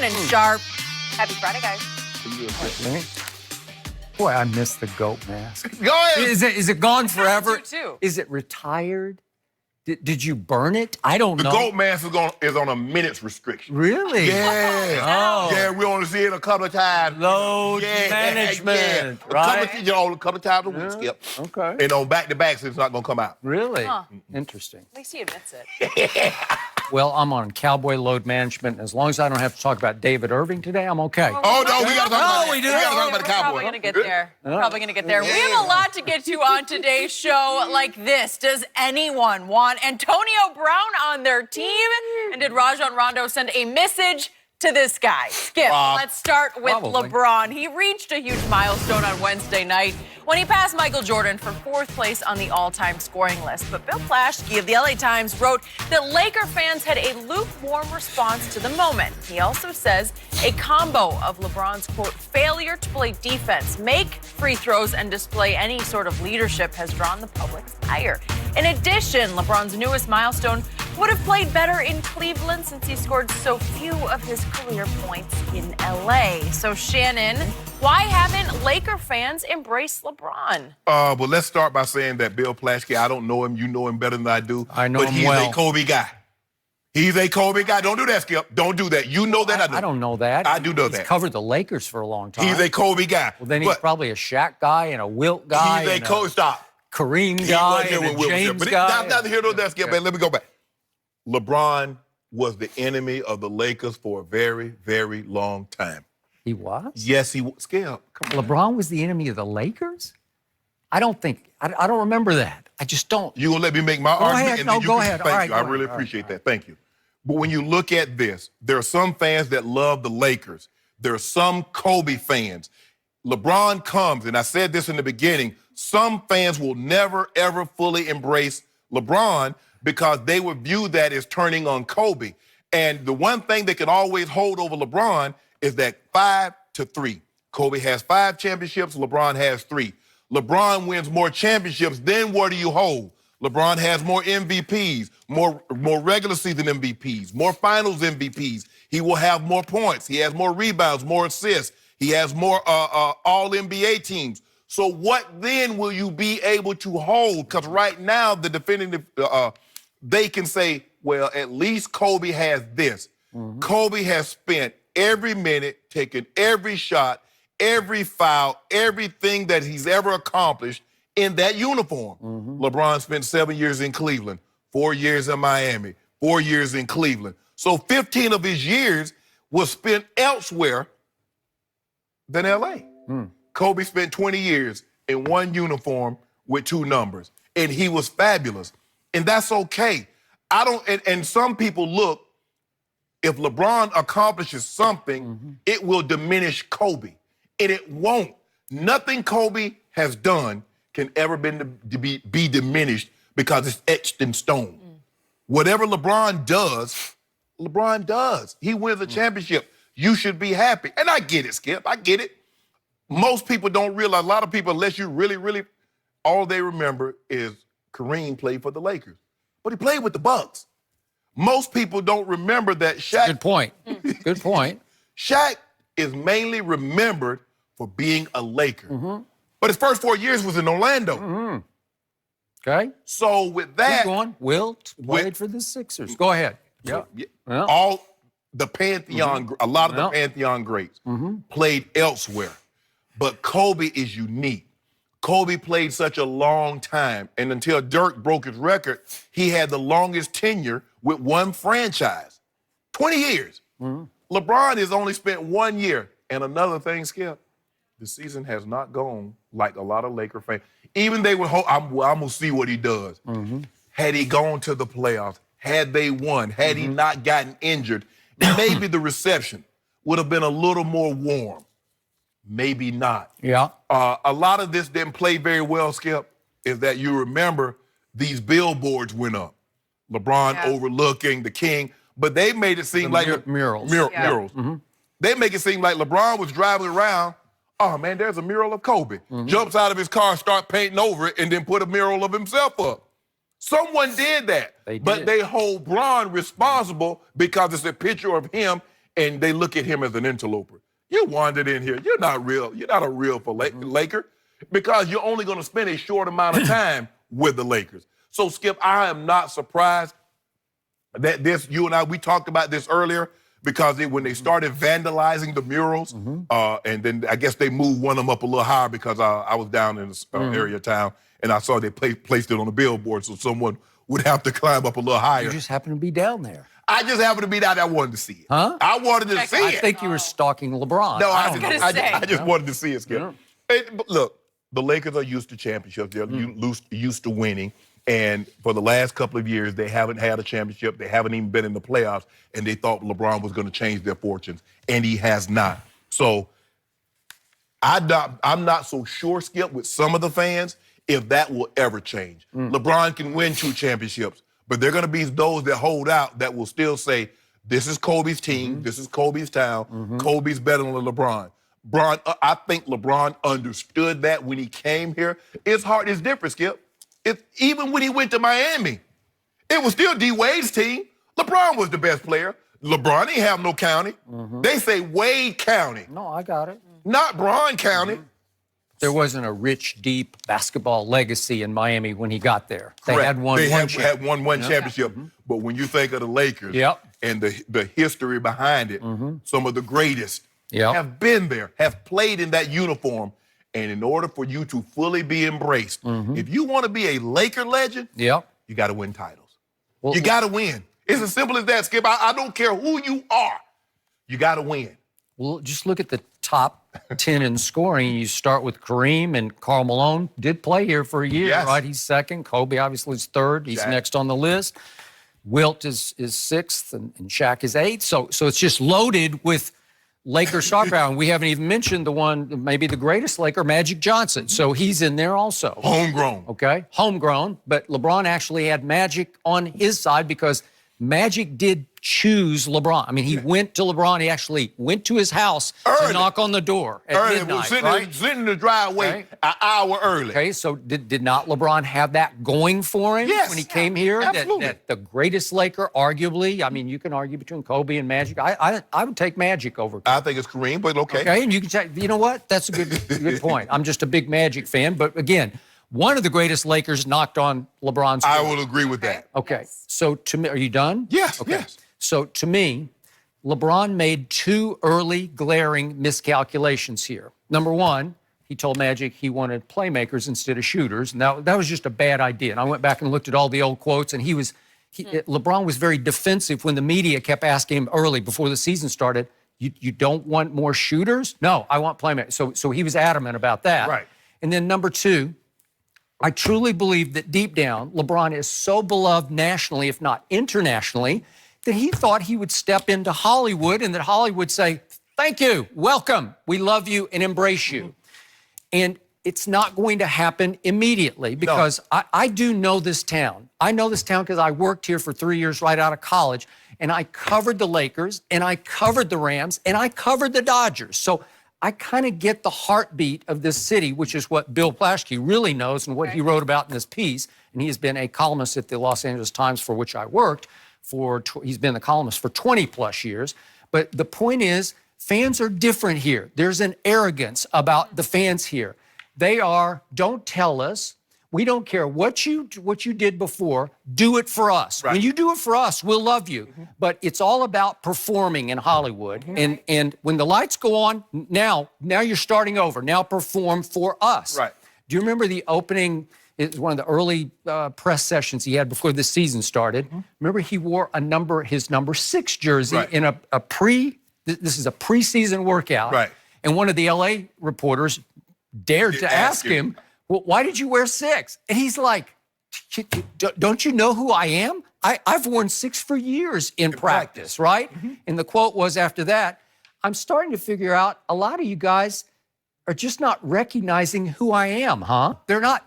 Shannon Sharp. Happy Friday, guys. Boy, I miss the goat mask. Go ahead. Is it gone forever? do too. Is it retired? Did you burn it? I don't The know. goat mask is on a minutes restriction. Really? Yeah. Oh. Yeah, we only see it a couple of times. Load management, right? A couple of times a week, Skip. Okay. And on back-to-backs, it's not going to come out. Really? Huh. Interesting. At least he admits it. Well, I'm on cowboy load management. As long as I don't have to talk about David Irving today, I'm okay. Oh, no, we got to talk about we that. do. We got to talk about the We're Cowboys. probably going to get there. Probably going to get there. We Yeah. have a lot to get to on today's show like this. Does anyone want Antonio Brown on their team? And did Rajon Rondo send a message to this guy? Skip, let's start with Probably. LeBron. He reached a huge milestone on Wednesday night when he passed Michael Jordan for 4th place on the all-time scoring list. But Bill Plaschke of the LA Times wrote that Laker fans had a lukewarm response to the moment. He also says a combo of LeBron's, quote, failure to play defense, make free throws, and display any sort of leadership has drawn the public's ire. In addition, LeBron's newest milestone would have played better in Cleveland since he scored so few of his career points in LA. So, Shannon, why haven't Laker fans embraced LeBron? But let's start by saying that Bill Plaschke, I don't know him. You know him better than I do. I know but him he's well. a Kobe guy. He's a Kobe guy. Don't do that, Skip. Don't do that. You know that. I don't know that. I do know He's that. covered the Lakers for a long time. He's a Kobe guy. Well, then he's But probably a Shaq guy and a Wilt guy. he's a and Kobe. Stop. Kareem He guy wasn't there and a when Wilt was there. James But guy. not here nor there, Skip. Man, let me go back. LeBron was the enemy of the Lakers for a very, very long time. He was? Yes, he was. Skip, come on. LeBron was the enemy of the Lakers? I don't remember that. I just don't. You gonna let me make my argument? ahead. And No, then you go can- ahead. Thank All right, you. I go really ahead. appreciate that. Thank you. But when you look at this, there are some fans that love the Lakers. There are some Kobe fans. LeBron comes, and I said this in the beginning, some fans will never, ever fully embrace LeBron because they would view that as turning on Kobe. And the one thing they can always hold over LeBron is that 5-3. Kobe has 5 championships, LeBron has 3. LeBron wins more championships, then what do you hold? LeBron has more MVPs, more regular season MVPs, more finals MVPs. He will have more points. He has more rebounds, more assists. He has more all-NBA teams. So what then will you be able to hold? Because right now, the definitive, they can say, well, at least Kobe has this. Kobe has spent every minute, taken every shot, every foul, everything that he's ever accomplished in that uniform. LeBron spent 7 years in Cleveland, 4 years in Miami, 4 years in Cleveland. So 15 of his years was spent elsewhere than LA. Kobe spent 20 years in one uniform with 2 numbers, and he was fabulous. And that's okay. And some people look, if LeBron accomplishes something, it will diminish Kobe. And it won't. Nothing Kobe has done can ever be diminished because it's etched in stone. Whatever LeBron does, LeBron does. He wins a championship. You should be happy. And I get it, Skip. I get it. Most people don't realize, a lot of people, unless you really, all they remember is Kareem played for the Lakers. But he played with the Bucks. Most people don't remember that Shaq. Good point. Good point. Shaq is mainly remembered for being a Laker. But his first 4 years was in Orlando. Okay. So with that, Keep going. Wilt played for the Sixers. Go ahead. Yeah. Yeah. all the Pantheon, a lot of the Pantheon greats played elsewhere. But Kobe is unique. Kobe played such a long time, and until Dirk broke his record, he had the longest tenure with one franchise. 20 years. LeBron has only spent 1 year. And another thing, Skip, the season has not gone like a lot of Laker fans. Even they would hope, I'm going to see what he does. Had he gone to the playoffs, had they won, had he not gotten injured, maybe the reception would have been a little more warm. Maybe not. Yeah. A lot of this didn't play very well, Skip, is that you remember these billboards went up. LeBron overlooking the king, but they made it seem like murals. Murals. They make it seem like LeBron was driving around. Oh man, there's a mural of Kobe. Jumps out of his car, start painting over it, and then put a mural of himself up. Someone did that. They did. But they hold Bron responsible because it's a picture of him and they look at him as an interloper. You wandered in here. You're not real. You're not a real Laker because you're only going to spend a short amount of time with the Lakers. So, Skip, I am not surprised that you and I, we talked about this earlier because when they started vandalizing the murals, and then I guess they moved one of them up a little higher because I was down in this area of town, and I saw they placed it on a billboard so someone would have to climb up a little higher. You just happened to be down there. I just happened to be down there. I wanted to see it. Huh? I wanted to see it. I think you were stalking LeBron. No, I just wanted to see it, Skip. Yeah. But look, the Lakers are used to championships. They're used to winning. And for the last couple of years, they haven't had a championship. They haven't even been in the playoffs. And they thought LeBron was going to change their fortunes. And he has not. So I'm not so sure, Skip, with some of the fans, if that will ever change. LeBron can win 2 championships. But there are going to be those that hold out that will still say, this is Kobe's team, this is Kobe's town, Kobe's better than LeBron. I think LeBron understood that when he came here. It's different, Skip. Even when he went to Miami, it was still D-Wade's team. LeBron was the best player. LeBron didn't have no county. They say Wade County. No, I got it. Not Bron County. There wasn't a rich, deep basketball legacy in Miami when he got there. They Correct. had one championship. But when you think of the Lakers and the history behind it, some of the greatest have been there, have played in that uniform. And in order for you to fully be embraced, if you want to be a Laker legend, you got to win titles. Well, you got to win. It's as simple as that, Skip. I don't care who you are. You got to win. Well, just look at the top 10 in scoring. You start with Kareem, and Karl Malone did play here for a year, right? He's second. Kobe obviously is third. He's next on the list. Wilt is sixth, and Shaq is eighth. So it's just loaded with Laker star power. And we haven't even mentioned the one, maybe the greatest Laker, Magic Johnson. So he's in there also. Homegrown. Okay, homegrown. But LeBron actually had Magic on his side because Magic did choose LeBron. I mean, he went to LeBron. He actually went to his house to knock on the door at midnight, sitting in the driveway an hour early. Okay, so did not LeBron have that going for him when he came here? Absolutely. That the greatest Laker, arguably, I mean, you can argue between Kobe and Magic. I would take Magic over. I think it's Kareem, but okay. Okay, and you can say, you know what? That's a good point. I'm just a big Magic fan, but again, one of the greatest Lakers knocked on LeBron's door. I will agree with that. Okay, so to me, are you done? Yes, okay. yes. So to me, LeBron made 2 early glaring miscalculations here. Number one, he told Magic he wanted playmakers instead of shooters, and that was just a bad idea. And I went back and looked at all the old quotes, and LeBron was very defensive when the media kept asking him early before the season started, you don't want more shooters? No, I want playmakers. So he was adamant about that. Right. And then number 2, I truly believe that deep down, LeBron is so beloved nationally, if not internationally, that he thought he would step into Hollywood and that Hollywood would say, thank you, welcome, we love you and embrace you. And it's not going to happen immediately because I do know this town. I know this town because I worked here for 3 years right out of college, and I covered the Lakers, and I covered the Rams, and I covered the Dodgers. So I kind of get the heartbeat of this city, which is what Bill Plaschke really knows and what he wrote about in this piece. And he has been a columnist at the Los Angeles Times, for which I worked. He's been the columnist for 20 plus years. But the point is, fans are different here. There's an arrogance about the fans here. They are, don't tell us. We don't care what you did before. Do it for us. Right. When you do it for us, we'll love you. But it's all about performing in Hollywood. And when the lights go on, now you're starting over. Now perform for us. Right. Do you remember the opening? It was one of the early press sessions he had before the season started. Remember, he wore his number 6 jersey in this is a preseason workout. Right. And one of the LA reporters dared to ask him, well, why did you wear 6? And he's like, don't you know who I am? I've worn 6 for years in practice, right? And the quote was after that, I'm starting to figure out a lot of you guys are just not recognizing who I am, huh?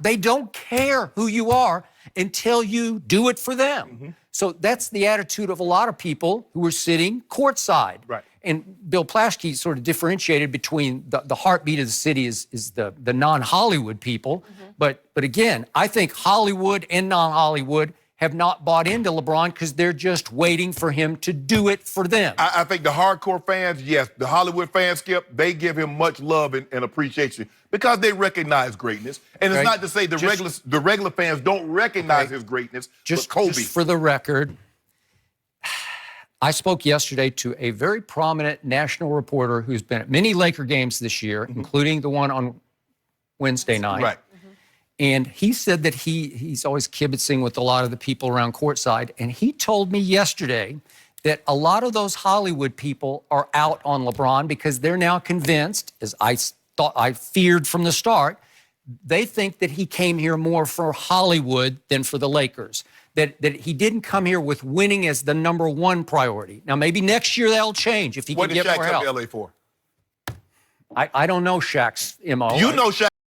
They don't care who you are until you do it for them. So that's the attitude of a lot of people who are sitting courtside. Right. And Bill Plaschke sort of differentiated between the heartbeat of the city is the non-Hollywood people. But again, I think Hollywood and non-Hollywood have not bought into LeBron because they're just waiting for him to do it for them. I think the hardcore fans, yes, the Hollywood fans, Skip, they give him much love and appreciation because they recognize greatness. And it's not to say the regular fans don't recognize his greatness, but Kobe. Just for the record, I spoke yesterday to a very prominent national reporter who's been at many Laker games this year, including the one on Wednesday night. Right. And he said that he's always kibitzing with a lot of the people around courtside. And he told me yesterday that a lot of those Hollywood people are out on LeBron because they're now convinced, as I feared from the start, they think that he came here more for Hollywood than for the Lakers. That he didn't come here with winning as the #1 priority. Now, maybe next year that'll change if he can get more help. What did Shaq come to LA for? I don't know Shaq's MO. You know Shaq.